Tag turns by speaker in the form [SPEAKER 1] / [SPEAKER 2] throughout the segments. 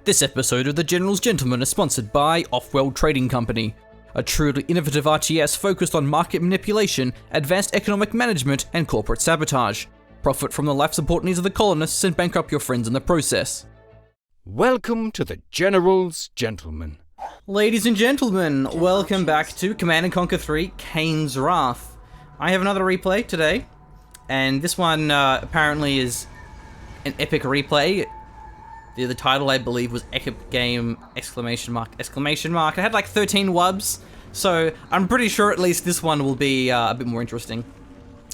[SPEAKER 1] This episode of the GeneralsGentlemen is sponsored by Offworld Trading Company, a truly innovative RTS focused on market manipulation, advanced economic management, and corporate sabotage. Profit from the life support needs of the colonists and bankrupt your friends in the process.
[SPEAKER 2] Welcome to the GeneralsGentlemen.
[SPEAKER 1] Ladies and gentlemen, welcome back to Command & Conquer 3 Kane's Wrath. I have another replay today, and this one apparently is an epic replay. The title, I believe, was Epic Game! Exclamation mark. It had like 13 wubs, so I'm pretty sure at least this one will be a bit more interesting.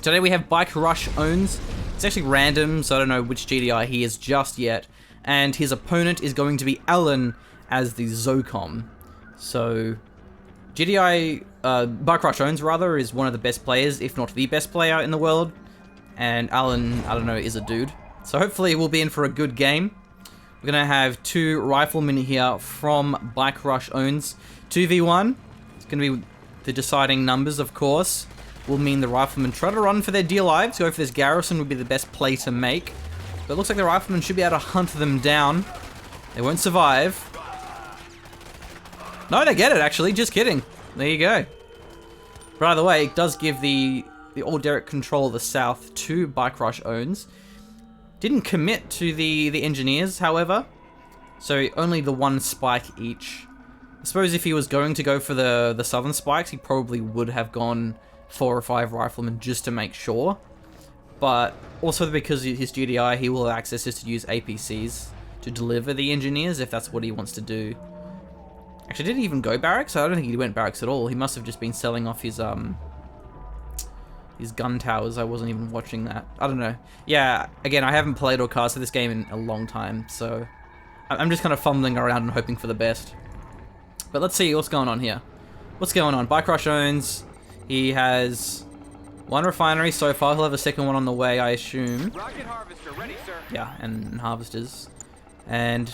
[SPEAKER 1] Today we have BikeRushOwns. It's actually random, so I don't know which GDI he is just yet. And his opponent is going to be Alan as the ZOCOM. So, GDI, BikeRushOwns rather, is one of the best players, if not the best player in the world. And Alan, I don't know, is a dude. So hopefully we'll be in for a good game. We're going to have two riflemen here from BikeRushOwns. 2v1. It's going to be the deciding numbers, of course. Will mean the riflemen try to run for their dear lives. Go for this garrison would be the best play to make. But it looks like the riflemen should be able to hunt them down. They won't survive. No, they get it, actually. Just kidding. There you go. By the way, it does give the all direct control of the south to BikeRushOwns. Didn't commit to the engineers, however. So only the one spike each. I suppose if he was going to go for the southern spikes, he probably would have gone 4 or 5 riflemen just to make sure. But also because his GDI, he will have access to use APCs to deliver the engineers if that's what he wants to do. Actually, did he even go barracks? I don't think he went barracks at all. He must have just been selling off his gun towers. I wasn't even watching that. I don't know. Yeah, again, I haven't played or casted this game in a long time, so I'm just kind of fumbling around and hoping for the best. But let's see what's going on here. What's going on? BikeRushOwns, he has 1 refinery so far. He'll have a second one on the way, I assume.
[SPEAKER 3] Rocket harvester ready, sir.
[SPEAKER 1] Yeah, and harvesters. And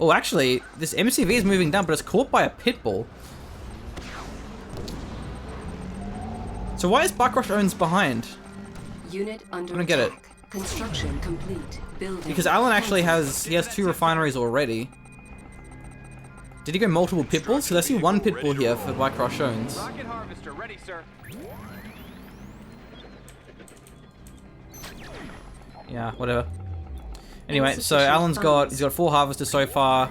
[SPEAKER 1] oh, actually, this MCV is moving down, but it's caught by a pit bull. So why is BikeRushOwns behind?
[SPEAKER 4] Unit under
[SPEAKER 1] I don't get it.
[SPEAKER 4] Construction complete. Building.
[SPEAKER 1] Because Alan actually has 2 refineries already. Did he go multiple pit bulls? Because I see 1 pit bull here for BikeRushOwns.
[SPEAKER 3] Rocket harvester ready, sir.
[SPEAKER 1] Yeah, whatever. Anyway, so Alan's got 4 harvesters so far.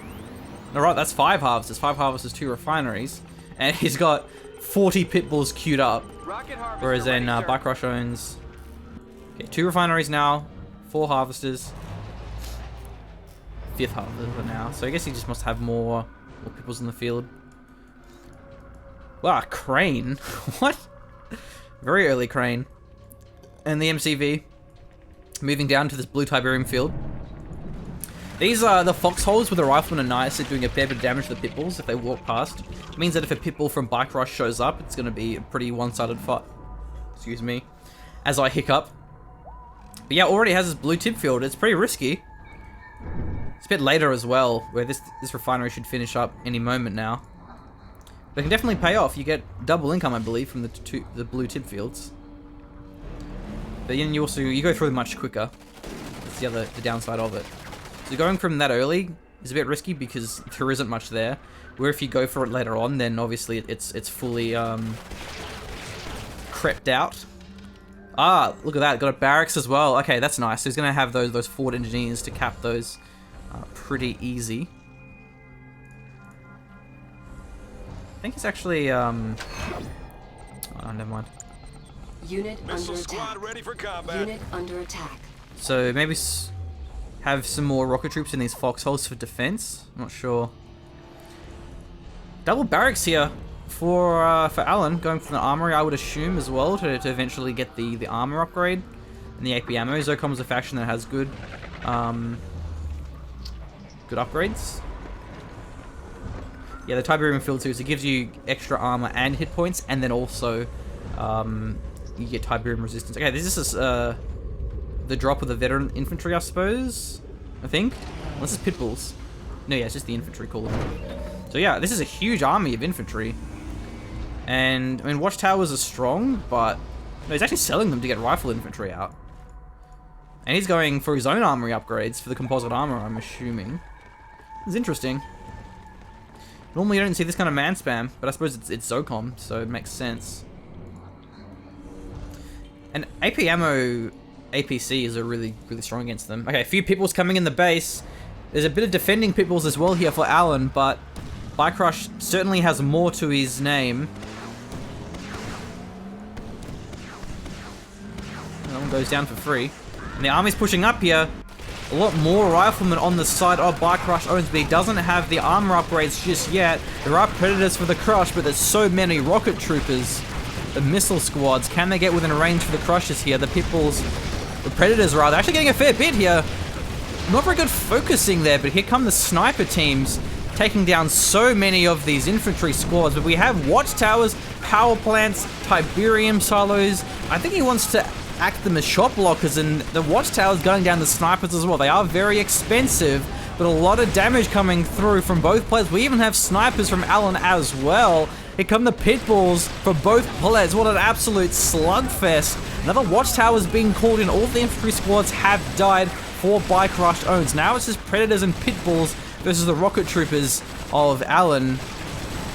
[SPEAKER 1] Alright, that's 5 harvesters. 5 harvesters, 2 refineries. And he's got 40 pit bulls queued up. Whereas in BikeRushOwns, okay, 2 refineries now, 4 harvesters, 5th harvester now. So I guess he just must have more pit bulls in the field. Wow, crane. What? Very early crane. And the MCV moving down to this blue Tiberium field. These are the foxholes where the riflemen are nice at doing a fair bit of damage to the pit bulls if they walk past. It means that if a pit bull from BikeRush shows up, it's going to be a pretty one-sided fight. Excuse me. As I hiccup. But yeah, already has this blue tip field. It's pretty risky. It's a bit later as well, where this refinery should finish up any moment now. But it can definitely pay off. You get double income, I believe, from the blue tip fields. But then you go through them much quicker. That's the downside of it. So going from that early is a bit risky because there isn't much there. Where if you go for it later on, then obviously it's fully crept out. Ah, look at that! Got a barracks as well. Okay, that's nice. So he's gonna have those forward engineers to cap those pretty easy. I think it's actually oh, never mind.
[SPEAKER 4] Unit
[SPEAKER 3] Missile
[SPEAKER 4] under
[SPEAKER 3] squad
[SPEAKER 4] attack.
[SPEAKER 3] ready for combat.
[SPEAKER 4] Unit under attack.
[SPEAKER 1] So maybe have some more rocket troops in these foxholes for defense. I'm not sure. Double barracks here for Alan, going from the armory, I would assume as well to eventually get the armor upgrade and the AP ammo. ZOCOM is a faction that has good upgrades. Yeah, the Tiberium field too, so it gives you extra armor and hit points, and then also you get Tiberium resistance. Okay, this is the drop of the veteran infantry, I suppose. I think. Unless it's pit bulls. No, yeah, it's just the infantry calling. So yeah, this is a huge army of infantry. And I mean, watchtowers are strong, but no, he's actually selling them to get rifle infantry out. And he's going for his own armory upgrades for the composite armor, I'm assuming. It's interesting. Normally you don't see this kind of man spam, but I suppose it's ZOCOM, so it makes sense. And AP ammo APCs are really strong against them. Okay, a few people's coming in the base. There's a bit of defending people's as well here for Alan, but BikeRush certainly has more to his name. That one goes down for free. And the army's pushing up here. A lot more riflemen on the side of BikeRushOwns, but he doesn't have the armor upgrades just yet. There are predators for the crush, but there's so many rocket troopers. The missile squads, can they get within range for the crushes here? The predators rather, actually getting a fair bit here. Not very good focusing there, but here come the sniper teams taking down so many of these infantry squads. But we have watchtowers, power plants, Tiberium silos. I think he wants to act them as shot blockers, and the watchtowers gunning down the snipers as well. They are very expensive, but a lot of damage coming through from both players. We even have snipers from Alan as well. Here come the pit bulls for both players. What an absolute slugfest. Another watchtowers being called in. All the infantry squads have died for BikeRushOwns. Now it's just predators and pit bulls versus the rocket troopers of Alan.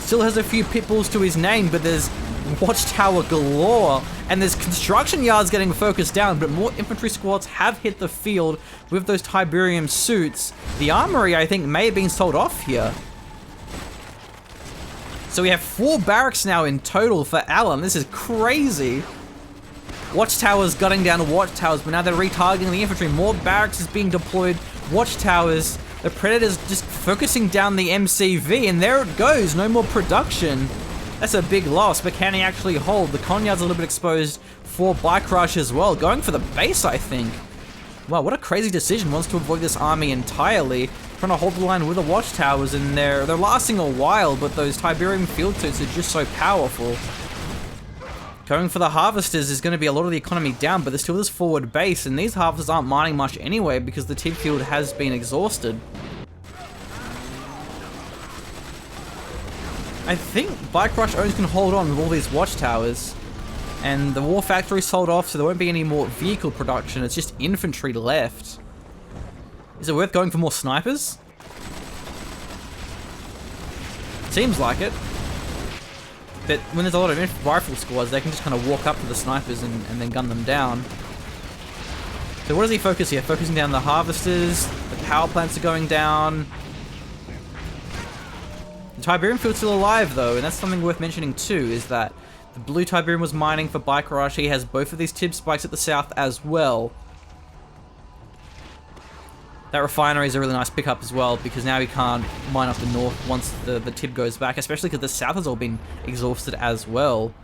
[SPEAKER 1] Still has a few pit bulls to his name, but there's watchtower galore, and there's construction yards getting focused down, but more infantry squads have hit the field with those Tiberium suits. The armory, I think, may have been sold off here. So we have 4 barracks now in total for Alan. This is crazy. Watchtowers gutting down watchtowers, but now they're retargeting the infantry. More barracks is being deployed. Watchtowers. The Predators just focusing down the MCV, and there it goes. No more production. That's a big loss, but can he actually hold? The Conyard's a little bit exposed for BikeRush as well. Going for the base, I think. Wow, what a crazy decision. Wants to avoid this army entirely. Trying to hold the line with the watchtowers, and they're lasting a while, but those Tiberium field suits are just so powerful. Going for the harvesters is going to be a lot of the economy down, but there's still this forward base, and these harvesters aren't mining much anyway because the TIB field has been exhausted. I think BikeRushOwns can hold on with all these watchtowers, and the war factory sold off, so there won't be any more vehicle production. It's just infantry left. Is it worth going for more snipers? Seems like it. But when there's a lot of rifle squads, they can just kind of walk up to the snipers and then gun them down. So what does he focus here? Focusing down the harvesters, the power plants are going down. The Tiberium field's still alive though, and that's something worth mentioning too, is that the blue Tiberium was mining for BikeRush. He has both of these TIB spikes at the south as well. That refinery is a really nice pickup as well, because now he can't mine up the north once the TIB goes back, especially because the south has all been exhausted as well.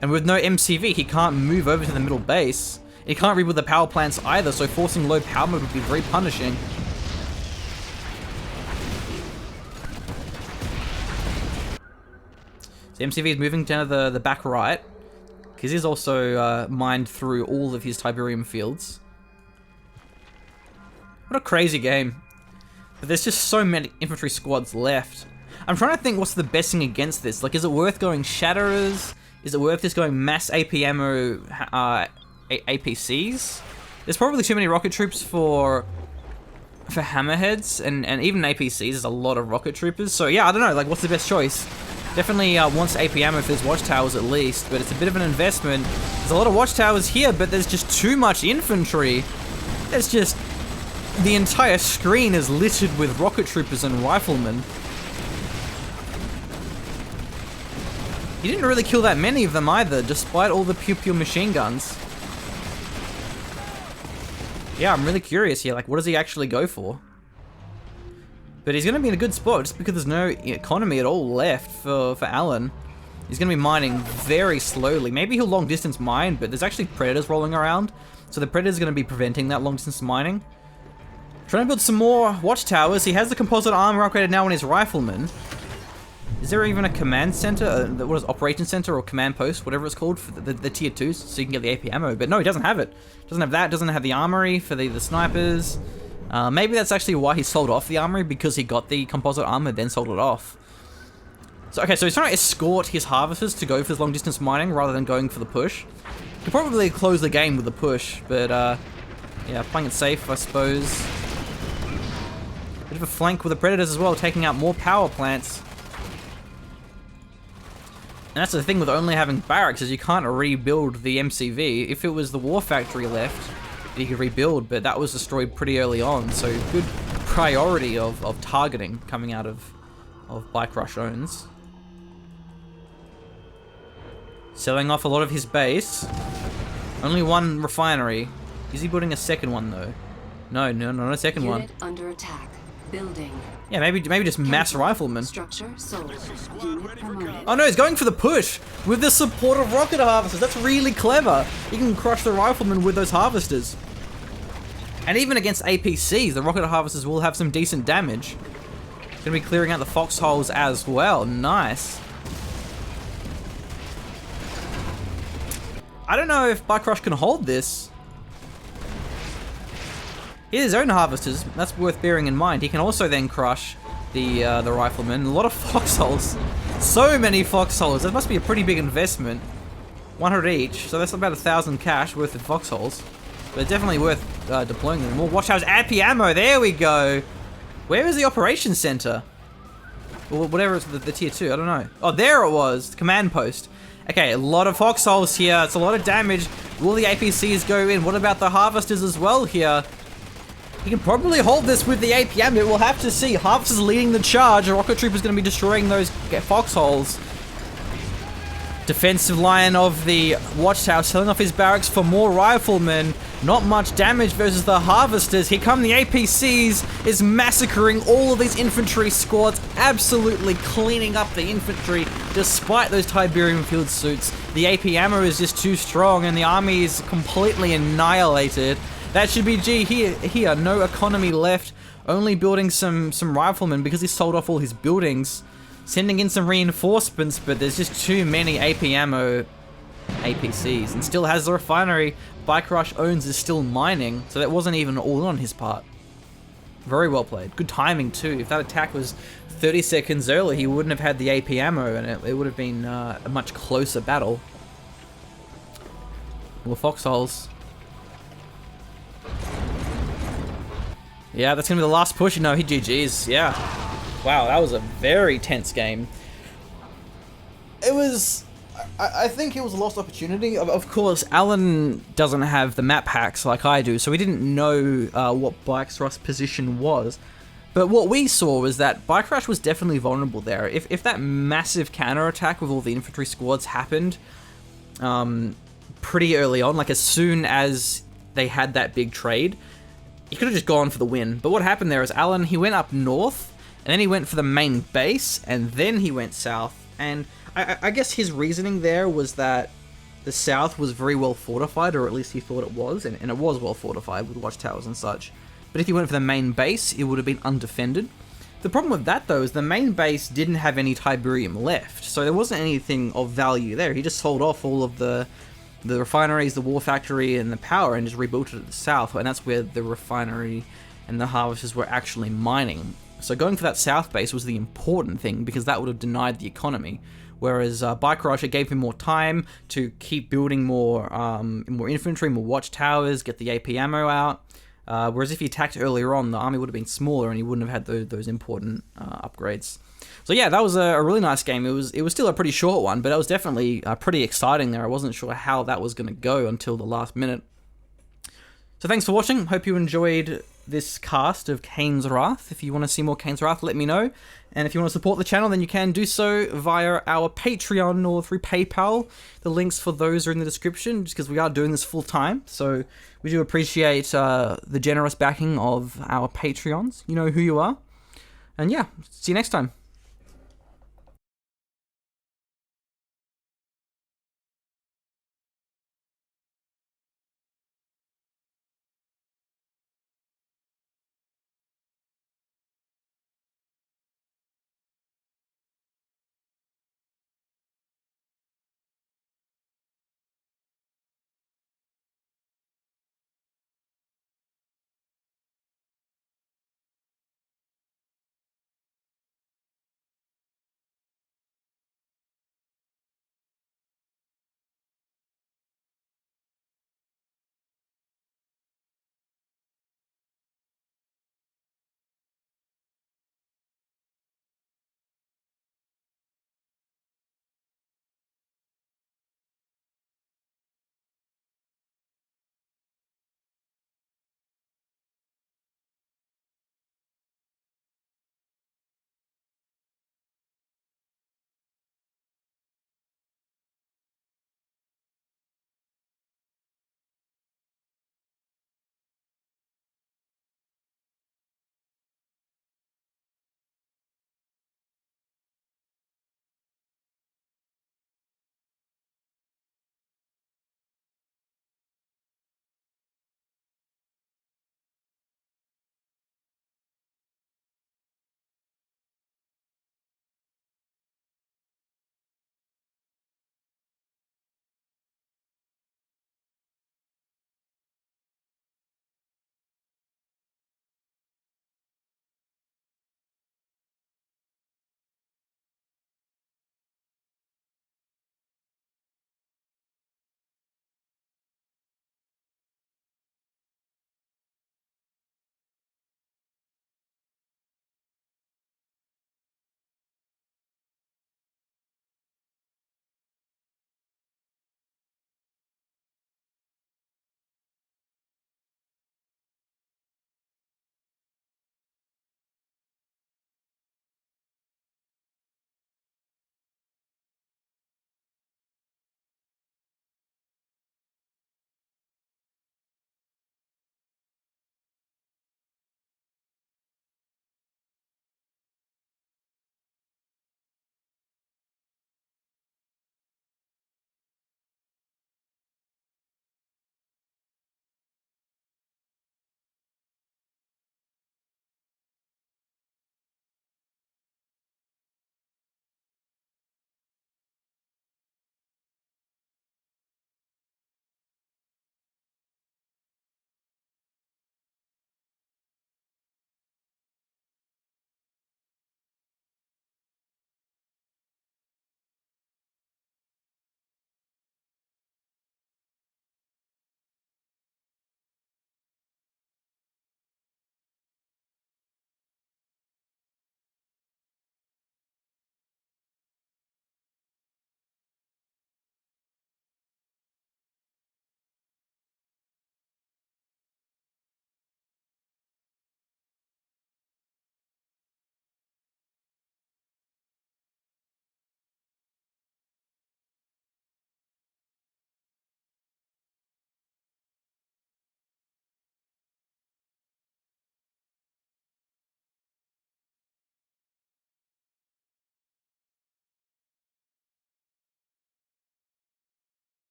[SPEAKER 1] And with no MCV, he can't move over to the middle base. He can't rebuild the power plants either, so forcing low power mode would be very punishing. So MCV is moving down to the back right, because he's also mined through all of his Tiberium fields. What a crazy game. But there's just so many infantry squads left. I'm trying to think what's the best thing against this. Like, is it worth going Shatterers? Is it worth just going mass AP ammo APCs? There's probably too many rocket troops for Hammerheads, and even APCs. There's a lot of rocket troopers. So yeah, I don't know, like, what's the best choice? Definitely wants AP ammo for his watchtowers at least, but it's a bit of an investment. There's a lot of watchtowers here, but there's just too much infantry. There's just... the entire screen is littered with rocket troopers and riflemen. He didn't really kill that many of them either, despite all the pew-pew machine guns. Yeah, I'm really curious here, like, what does he actually go for? But he's going to be in a good spot, just because there's no economy at all left for Alan. He's going to be mining very slowly. Maybe he'll long-distance mine, but there's actually predators rolling around, so the predator's going to be preventing that long-distance mining. Trying to build some more watchtowers. He has the composite armor upgraded now on his rifleman. Is there even a command center? What is operation center or command post, whatever it's called, for the tier 2s, so you can get the AP ammo? But no, he doesn't have it. Doesn't have that. Doesn't have the armory for the snipers. Maybe that's actually why he sold off the armory, because he got the composite armor, then sold it off. So okay, so he's trying to escort his harvesters to go for his long distance mining rather than going for the push. He could probably close the game with the push, but yeah, playing it safe, I suppose. Bit of a flank with the Predators as well, taking out more power plants. And that's the thing with only having barracks, is you can't rebuild the MCV. If it was the War Factory left, you could rebuild, but that was destroyed pretty early on, so good priority of targeting coming out of BikeRushOwns. Selling off a lot of his base. Only one refinery. Is he building a second one though? No, not a second one.
[SPEAKER 4] Unit under attack. Building.
[SPEAKER 1] Yeah, maybe just mass riflemen.
[SPEAKER 4] Structure sold. Unit promoted.
[SPEAKER 1] Oh no, he's going for the push with the support of rocket harvesters. That's really clever. You can crush the riflemen with those harvesters. And even against APCs, the rocket harvesters will have some decent damage. Gonna be clearing out the foxholes as well. Nice. I don't know if BikeRush can hold this. He has his own harvesters. That's worth bearing in mind. He can also then crush the riflemen. A lot of foxholes. So many foxholes. That must be a pretty big investment. 100 each. So that's about 1,000 cash worth of foxholes. But definitely worth deploying them. More watch towers. AP ammo. There we go. Where is the operations center? Or whatever it's the tier 2. I don't know. Oh, there it was. The command post. Okay, a lot of foxholes here. It's a lot of damage. Will the APCs go in? What about the harvesters as well here? He can probably hold this with the APM. We'll have to see. Harvesters leading the charge. A rocket trooper is going to be destroying those foxholes. Defensive line of the watchtower, selling off his barracks for more riflemen. Not much damage versus the harvesters. Here come the APCs, is massacring all of these infantry squads, absolutely cleaning up the infantry despite those Tiberium field suits. The AP ammo is just too strong and the army is completely annihilated. That should be G here. No economy left, only building some riflemen because he sold off all his buildings. Sending in some reinforcements, but there's just too many AP ammo APCs, and still has the refinery. BikeRushOwns is still mining, so that wasn't even all on his part. Very well played. Good timing too. If that attack was 30 seconds earlier, he wouldn't have had the AP ammo, and it would have been a much closer battle. More foxholes. Yeah, that's gonna be the last push. No, he GG's. Yeah. Wow, that was a very tense game. It was... I think it was a lost opportunity. Of course, Alan doesn't have the map hacks like I do, so we didn't know what BikeRush's position was. But what we saw was that BikeRush was definitely vulnerable there. If that massive counterattack with all the infantry squads happened pretty early on, like as soon as they had that big trade, he could have just gone for the win. But what happened there is Alan, he went up north, and then he went for the main base, and then he went south. And I guess his reasoning there was that the south was very well fortified, or at least he thought it was, and it was well fortified with watchtowers and such. But if he went for the main base, it would have been undefended. The problem with that, though, is the main base didn't have any Tiberium left, so there wasn't anything of value there. He just sold off all of the refineries, the war factory, and the power, and just rebuilt it at the south, and that's where the refinery and the harvesters were actually mining. So going for that south base was the important thing, because that would have denied the economy. Whereas BikeRush, it gave him more time to keep building more infantry, more watchtowers, get the AP ammo out. Whereas if he attacked earlier on, the army would have been smaller and he wouldn't have had those important upgrades. So yeah, that was a really nice game. It was still a pretty short one, but it was definitely pretty exciting there. I wasn't sure how that was going to go until the last minute. So thanks for watching. Hope you enjoyed this cast of Kane's Wrath. If you want to see more Kane's Wrath, let me know. And if you want to support the channel, then you can do so via our Patreon or through PayPal. The links for those are in the description, just because we are doing this full time. So we do appreciate the generous backing of our Patreons. You know who you are. And yeah, see you next time.